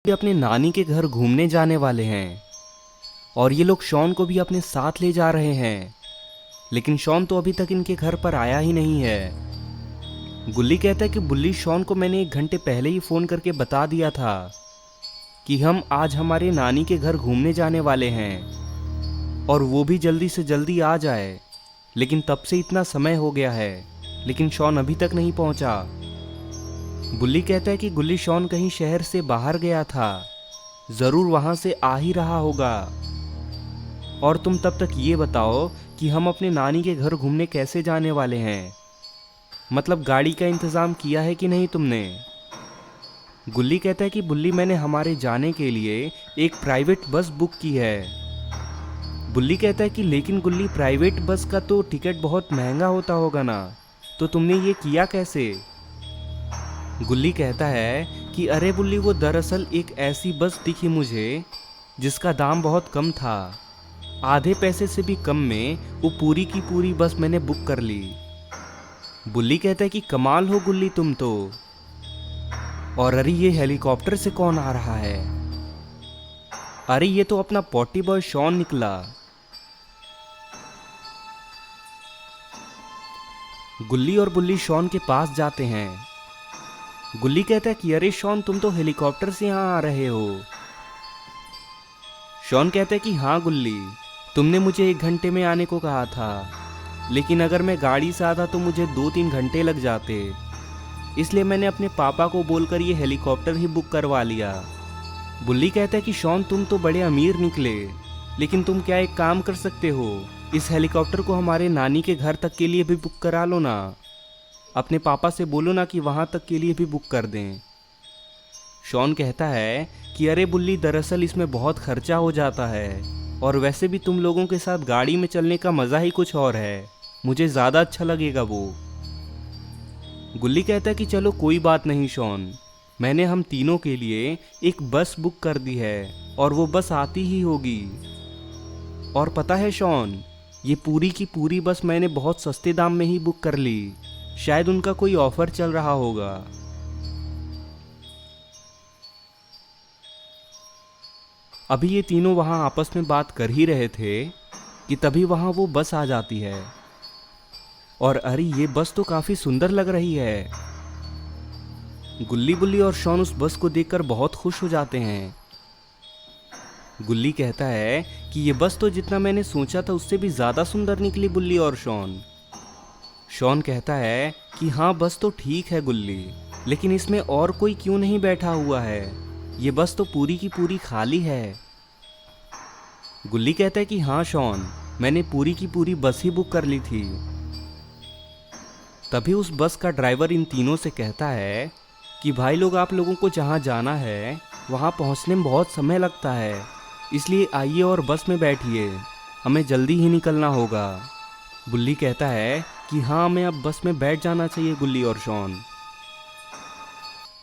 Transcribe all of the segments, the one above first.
भी अपने नानी के घर घूमने जाने वाले हैं और ये लोग शॉन को भी अपने साथ ले जा रहे हैं। लेकिन शॉन तो अभी तक इनके घर पर आया ही नहीं है। गुल्ली कहता है कि बुल्ली, शॉन को मैंने 1 घंटे पहले ही फ़ोन करके बता दिया था कि हम आज हमारे नानी के घर घूमने जाने वाले हैं और वो भी जल्दी से जल्दी आ जाए। लेकिन तब से इतना समय हो गया है, लेकिन शॉन अभी तक नहीं पहुंचा। बुल्ली कहता है कि गुल्ली, शॉन कहीं शहर से बाहर गया था, ज़रूर वहाँ से आ ही रहा होगा। और तुम तब तक ये बताओ कि हम अपने नानी के घर घूमने कैसे जाने वाले हैं, मतलब गाड़ी का इंतज़ाम किया है कि नहीं तुमने। गुल्ली कहता है कि बुल्ली, मैंने हमारे जाने के लिए एक प्राइवेट बस बुक की है। बुल्ली कहता है कि लेकिन गुल्ली, प्राइवेट बस का तो टिकट बहुत महंगा होता होगा ना, तो तुमने ये किया कैसे। गुल्ली कहता है कि अरे बुल्ली, वो दरअसल एक ऐसी बस दिखी मुझे जिसका दाम बहुत कम था, आधे पैसे से भी कम में वो पूरी की पूरी बस मैंने बुक कर ली। बुल्ली कहता है कि कमाल हो गुल्ली तुम तो। और अरे ये हेलीकॉप्टर से कौन आ रहा है। अरे ये तो अपना पॉटी बॉय शॉन निकला। गुल्ली और बुल्ली शॉन के पास जाते हैं। गुल्ली कहता है कि अरे शॉन, तुम तो हेलीकॉप्टर से यहाँ आ रहे हो। शॉन कहता है कि हाँ गुल्ली, तुमने मुझे 1 घंटे में आने को कहा था, लेकिन अगर मैं गाड़ी से आता तो मुझे 2-3 घंटे लग जाते, इसलिए मैंने अपने पापा को बोलकर ये हेलीकॉप्टर ही बुक करवा लिया। बुल्ली कहता है कि शॉन, तुम तो बड़े अमीर निकले, लेकिन तुम क्या एक काम कर सकते हो, इस हेलीकॉप्टर को हमारे नानी के घर तक के लिए भी बुक करा लो ना। अपने पापा से बोलो ना कि वहाँ तक के लिए भी बुक कर दें। शॉन कहता है कि अरे बुल्ली, दरअसल इसमें बहुत खर्चा हो जाता है, और वैसे भी तुम लोगों के साथ गाड़ी में चलने का मज़ा ही कुछ और है, मुझे ज़्यादा अच्छा लगेगा वो। गुल्ली कहता है कि चलो कोई बात नहीं शॉन, मैंने हम तीनों के लिए एक बस बुक कर दी है और वो बस आती ही होगी। और पता है शॉन, ये पूरी की पूरी बस मैंने बहुत सस्ते दाम में ही बुक कर ली, शायद उनका कोई ऑफर चल रहा होगा। अभी ये तीनों वहाँ आपस में बात कर ही रहे थे कि तभी वहाँ वो बस आ जाती है। और अरे ये बस तो काफ़ी सुंदर लग रही है। गुल्ली, बुल्ली और शॉन उस बस को देखकर बहुत खुश हो जाते हैं। गुल्ली कहता है कि ये बस तो जितना मैंने सोचा था उससे भी ज़्यादा सुंदर निकली बुल्ली और शॉन। शॉन कहता है कि हाँ बस तो ठीक है गुल्ली, लेकिन इसमें और कोई क्यों नहीं बैठा हुआ है, ये बस तो पूरी की पूरी खाली है। गुल्ली कहता है कि हाँ शॉन, मैंने पूरी की पूरी बस ही बुक कर ली थी। तभी उस बस का ड्राइवर इन तीनों से कहता है कि भाई लोग, आप लोगों को जहाँ जाना है वहाँ पहुँचने में बहुत समय लगता है, इसलिए आइए और बस में बैठिए, हमें जल्दी ही निकलना होगा। बुल्ली कहता है कि हाँ, हमें अब बस में बैठ जाना चाहिए गुल्ली और शॉन।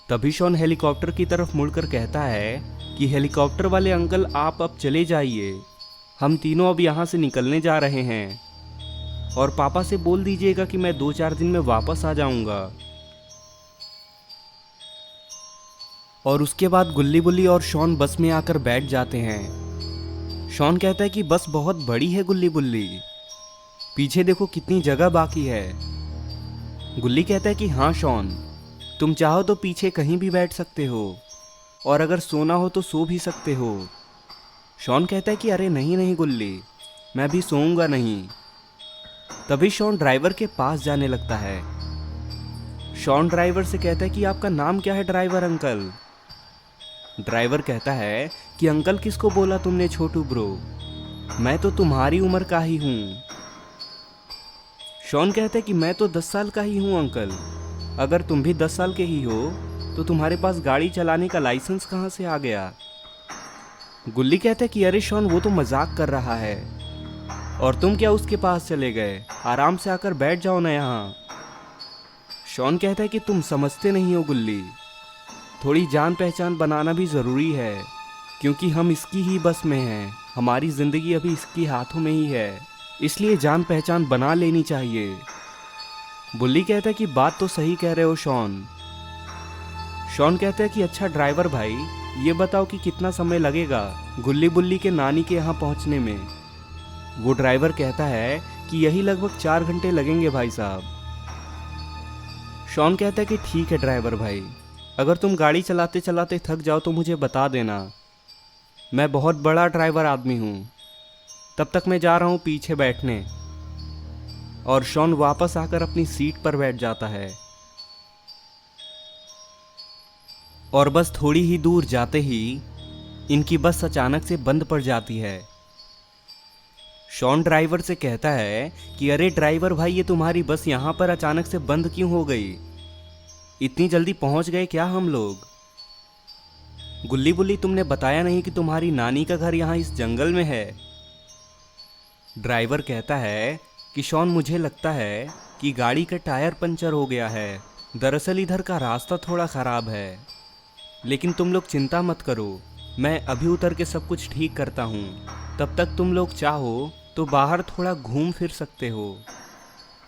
तभी शॉन हेलीकॉप्टर की तरफ मुड़कर कहता है कि हेलीकॉप्टर वाले अंकल, आप अब चले जाइए, हम तीनों अब यहाँ से निकलने जा रहे हैं, और पापा से बोल दीजिएगा कि मैं 2-4 दिन में वापस आ जाऊंगा। और उसके बाद गुल्ली, बुल्ली और शॉन बस में आकर बैठ जाते हैं। शॉन कहता है कि बस बहुत बड़ी है गुल्ली, बुल्ली, पीछे देखो कितनी जगह बाकी है। गुल्ली कहता है कि हाँ शॉन, तुम चाहो तो पीछे कहीं भी बैठ सकते हो, और अगर सोना हो तो सो भी सकते हो। शॉन कहता है कि अरे नहीं नहीं गुल्ली, मैं भी सोऊंगा नहीं। तभी शॉन ड्राइवर के पास जाने लगता है। शॉन ड्राइवर से कहता है कि आपका नाम क्या है ड्राइवर अंकल। ड्राइवर कहता है कि अंकल किसको बोला तुमने छोटू ब्रो, मैं तो तुम्हारी उम्र का ही हूँ। शॉन कहता है कि मैं तो 10 साल का ही हूँ अंकल, अगर तुम भी 10 साल के ही हो तो तुम्हारे पास गाड़ी चलाने का लाइसेंस कहाँ से आ गया। गुल्ली कहता है कि अरे शॉन, वो तो मजाक कर रहा है, और तुम क्या उसके पास चले गए, आराम से आकर बैठ जाओ ना यहाँ। शॉन कहता है कि तुम समझते नहीं हो गुल्ली, थोड़ी जान पहचान बनाना भी ज़रूरी है, क्योंकि हम इसकी ही बस में हैं, हमारी ज़िंदगी अभी इसकी हाथों में ही है, इसलिए जान पहचान बना लेनी चाहिए। बुल्ली कहता है कि बात तो सही कह रहे हो शॉन। शॉन कहता है कि अच्छा ड्राइवर भाई, ये बताओ कि कितना समय लगेगा गुल्ली बुल्ली के नानी के यहाँ पहुँचने में। वो ड्राइवर कहता है कि यही लगभग 4 घंटे लगेंगे भाई साहब। शॉन कहता है कि ठीक है ड्राइवर भाई, अगर तुम गाड़ी चलाते चलाते थक जाओ तो मुझे बता देना, मैं बहुत बड़ा ड्राइवर आदमी हूँ। तब तक मैं जा रहा हूँ पीछे बैठने। और शॉन वापस आकर अपनी सीट पर बैठ जाता है। और बस थोड़ी ही दूर जाते ही इनकी बस अचानक से बंद पड़ जाती है। शॉन ड्राइवर से कहता है कि अरे ड्राइवर भाई, ये तुम्हारी बस यहाँ पर अचानक से बंद क्यों हो गई? इतनी जल्दी पहुँच गए क्या हम लोग? गुल्ली बुल्ली, तुमने बताया नहीं कि तुम्हारी नानी का घर यहाँ इस जंगल में है। ड्राइवर कहता है कि शॉन, मुझे लगता है कि गाड़ी का टायर पंचर हो गया है। दरअसल इधर का रास्ता थोड़ा ख़राब है, लेकिन तुम लोग चिंता मत करो, मैं अभी उतर के सब कुछ ठीक करता हूँ। तब तक तुम लोग चाहो तो बाहर थोड़ा घूम फिर सकते हो,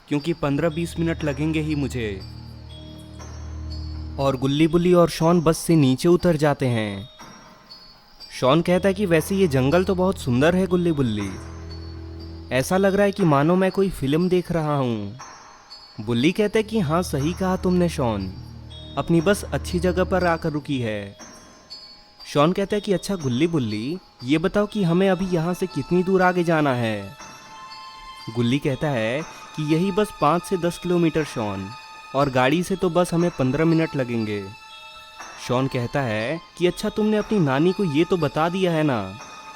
क्योंकि 15-20 मिनट लगेंगे ही मुझे। और गुल्ली बुल्ली और शॉन बस से नीचे उतर जाते हैं। शॉन कहता है कि वैसे ये जंगल तो बहुत सुंदर है गुल्ली बुल्ली, ऐसा लग रहा है कि मानो मैं कोई फिल्म देख रहा हूँ। बुल्ली कहता है कि हाँ सही कहा तुमने शॉन, अपनी बस अच्छी जगह पर आकर रुकी है। शॉन कहता है कि अच्छा गुल्ली बुल्ली, ये बताओ कि हमें अभी यहाँ से कितनी दूर आगे जाना है? गुल्ली कहता है कि यही बस 5 से 10 किलोमीटर शॉन, और गाड़ी से तो बस हमें 15 मिनट लगेंगे। शॉन कहता है कि अच्छा तुमने अपनी नानी को ये तो बता दिया है ना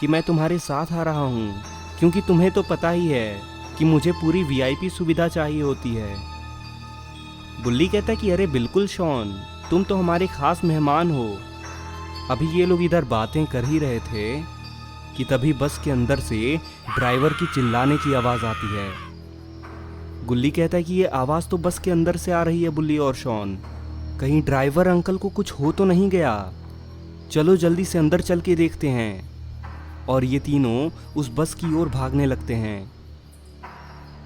कि मैं तुम्हारे साथ आ रहा हूँ, क्योंकि तुम्हें तो पता ही है कि मुझे पूरी वीआईपी सुविधा चाहिए होती है। बुल्ली कहता है कि अरे बिल्कुल शॉन, तुम तो हमारे खास मेहमान हो। अभी ये लोग इधर बातें कर ही रहे थे कि तभी बस के अंदर से ड्राइवर की चिल्लाने की आवाज़ आती है। गुल्ली कहता है कि ये आवाज़ तो बस के अंदर से आ रही है बुल्ली और शॉन, कहीं ड्राइवर अंकल को कुछ हो तो नहीं गया? चलो जल्दी से अंदर चल के देखते हैं। और ये तीनों उस बस की ओर भागने लगते हैं।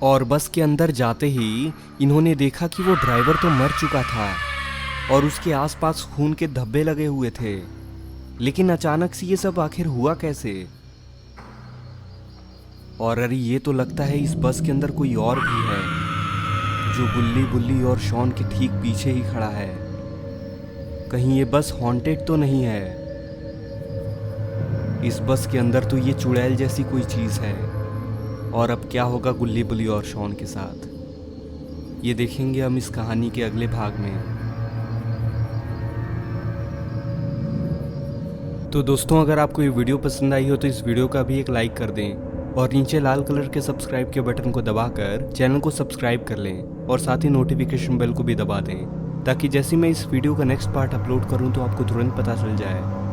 और बस के अंदर जाते ही इन्होंने देखा कि वो ड्राइवर तो मर चुका था और उसके आसपास खून के धब्बे लगे हुए थे। लेकिन अचानक से ये सब आखिर हुआ कैसे? और अरे ये तो लगता है इस बस के अंदर कोई और भी है, जो गुल्ली बुल्ली और शॉन के ठीक पीछे ही खड़ा है। कहीं ये बस हॉन्टेड तो नहीं है? इस बस के अंदर तो ये चुड़ैल जैसी कोई चीज़ है। और अब क्या होगा गुल्ली बुल्ली और शॉन के साथ, ये देखेंगे हम इस कहानी के अगले भाग में। तो दोस्तों, अगर आपको ये वीडियो पसंद आई हो तो इस वीडियो का भी एक लाइक कर दें, और नीचे लाल कलर के सब्सक्राइब के बटन को दबाकर चैनल को सब्सक्राइब कर लें, और साथ ही नोटिफिकेशन बेल को भी दबा दें, ताकि जैसे मैं इस वीडियो का नेक्स्ट पार्ट अपलोड करूं तो आपको तुरंत पता चल जाए।